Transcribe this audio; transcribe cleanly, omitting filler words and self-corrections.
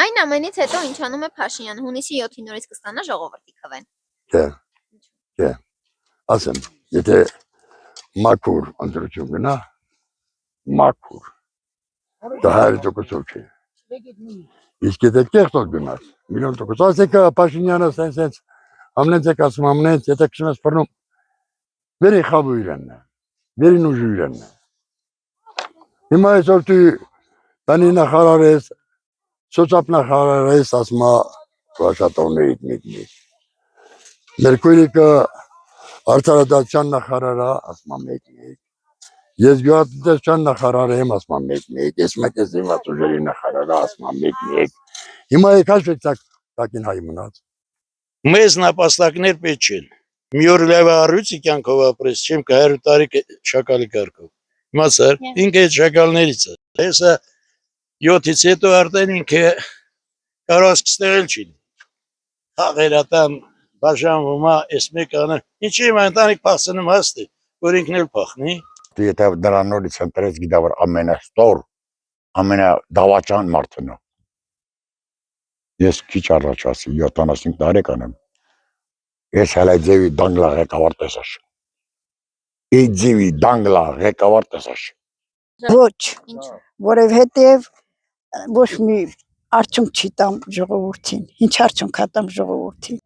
Այն ամենից հետո ինչ անում է Փաշինյանը, հունիսի 7-ին նորից կստանա ժողովրդի քվեն։ Չէ, ասեմ, եթե մաքուր ընտրություն գնա, մաքուր, դա 100% չէ։ Իսկ եթե կեղտոտ գնաց, 1,000,000%, ասեք Փաշինյանը սենց ամենից եք ասում ամենից, եթե քշում ես բռնում, վերի խաբու իրենն է, վերին ուժու իրենն է։ Հիմա այսօր դու բանի նախարար ես, սոցիալ ես, ասում է աշխատողներից մեկնի։ Մեր քույրիկը արդարադատության նախարարա, ասում է մեկնի։ Ես գյուղատնտեսության նախարար եմ, ասում է մեկնի։ Ես մեկնեցիված ուժերի նախարարա, ասում է մեկնի։ Հիմա եկած եք տակին հայ մնաց։ Մեզ նապաստակներ պետք չեն։ Մի օր լավ առույցի կյանքով ապրես, չեմ կա 100 տարի շակալի կարգով։ Իմացար, ինքը այդ շակալներից է։ Հեսա 7-ից հետո արդեն ինքը կարող ստեղել չի։ Հաղերատան բաժանվում է, այս մեկանը, ինչի իմ ընտանիք փախցնում հաստի, որ ինքն էլ փախնի։ Եթե դրան նորից ընտրեց գիտա որ ամենաստոր, ամենադավաճան մարդն է։ Ես քիչ առաջ ասի 75 տարեկան եմ։ Ես հələ ձևի դանգլա ղեկավար տեսաշ։ Ձևի դանգլա ղեկավար տեսաշ։ Ոչ, որովհետև ոչ մի արդյունք չի տամ ժողովրդին։ Ինչ արդյունք հա տամ ժողովրդին։